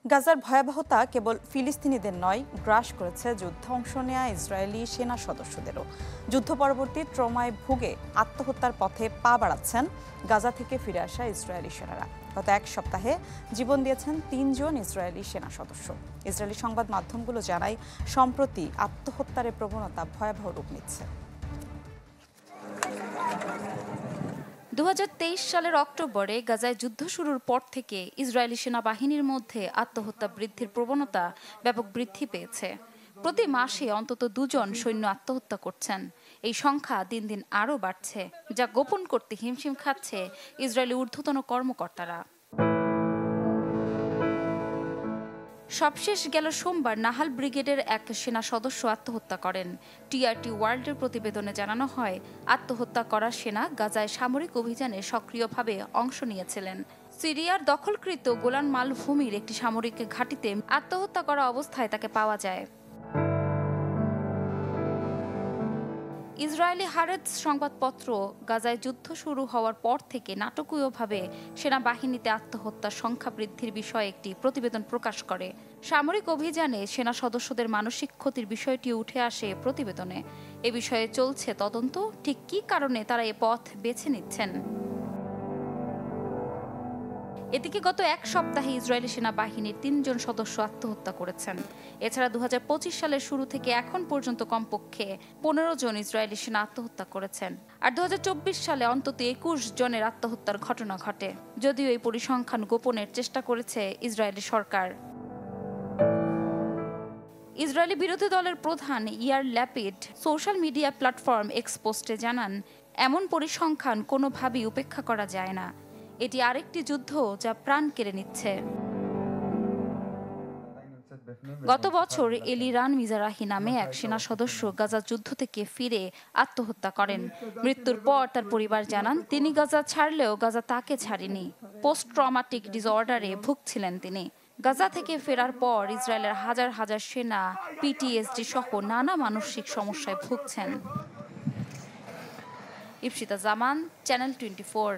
গাজার ভয়াবহতা কেবল ফিলিস্তিনিদের নয়, গ্রাস করেছে যুদ্ধে অংশ নেওয়া ইসরায়েলি সেনা সদস্যদেরও। যুদ্ধ পরবর্তী ট্রমায় ভুগে আত্মহত্যার পথে পা বাড়াচ্ছেন গাজা থেকে ফিরে আসা ইসরায়েলি সেনারা। গত এক সপ্তাহে জীবন দিয়েছেন ৩ জন ইসরায়েলি সেনা সদস্য। ইসরায়েলি সংবাদ মাধ্যমগুলো জানায়, সম্প্রতি আত্মহত্যার প্রবণতা ভয়াবহ রূপ নিচ্ছে। ২০২৩ সালের অক্টোবরে গাজায় যুদ্ধ শুরুর পর থেকে ইসরায়েলি সেনাবাহিনীর মধ্যে আত্মহত্যা বৃদ্ধির প্রবণতা ব্যাপক বৃদ্ধি পেয়েছে। প্রতি মাসে অন্তত ২ জন সৈন্য আত্মহত্যা করছেন। এই সংখ্যা দিন দিন আরও বাড়ছে, যা গোপন করতে হিমশিম খাচ্ছে ইসরায়েলি ঊর্ধ্বতন কর্মকর্তারা। সবশেষ গেল সোমবার নাহাল ব্রিগেডের এক সেনা সদস্য আত্মহত্যা করেন। টিআরটি ওয়ার্ল্ডের প্রতিবেদনে জানানো হয়, আত্মহত্যা করা সেনা গাজায় সামরিক অভিযানে সক্রিয়ভাবে অংশ নিয়েছিলেন। সিরিয়ার দখলকৃত গোলান মালভূমির একটি সামরিক ঘাঁটিতে আত্মহত্যা করা অবস্থায় তাকে পাওয়া যায়। ইসরায়েলি হারেতস সংবাদপত্র গাজায় যুদ্ধ শুরু হওয়ার পর থেকে নাটকীয়ভাবে সেনাবাহিনীতে আত্মহত্যার সংখ্যা বৃদ্ধির বিষয়ে একটি প্রতিবেদন প্রকাশ করে। সামরিক অভিযানে সেনা সদস্যদের মানসিক ক্ষতির বিষয়টি উঠে আসে প্রতিবেদনে। এ বিষয়ে চলছে তদন্ত, ঠিক কী কারণে তারা এ পথ বেছে নিচ্ছেন। এদিকে গত এক সপ্তাহে ইসরায়েলি সেনাবাহিনীর ৩ জন সদস্য আত্মহত্যা করেছেন। এছাড়া ২০২৫ সালের শুরু থেকে এখন পর্যন্ত কমপক্ষে ১৫ জন ইসরায়েলি সেনা আত্মহত্যা করেছেন। আর ২০২৪ সালে অন্তত ২১ জনের আত্মহত্যার ঘটনা ঘটে। যদিও এই পরিসংখ্যান গোপনের চেষ্টা করেছে ইসরায়েলি সরকার। ইসরায়েলি বিরোধী দলের প্রধান ইয়ার ল্যাপিড সোশ্যাল মিডিয়া প্ল্যাটফর্ম এক্স পোস্টে জানান, এমন পরিসংখ্যান কোনোভাবেই উপেক্ষা করা যায় না। এটি আরেকটি যুদ্ধ যা প্রাণ কেড়ে নিচ্ছে। গত বছর এলিরান মিজারাহি নামে এক সেনা সদস্য গাজা যুদ্ধ থেকে ফিরে আত্মহত্যা করেন। মৃত্যুর পর তার পরিবার জানান, তিনি গাজা ছাড়লেও গাজা তাকে ছাড়েনি। পোস্ট ট্রমাটিক ডিসঅর্ডারে ভুগছিলেন তিনি। গাজা থেকে ফেরার পর ইসরায়েলের হাজার হাজার সেনা পিটিএসডি সহ নানা মানসিক সমস্যায় ভুগছেন। ইপসিতা জামান, চ্যানেল 24।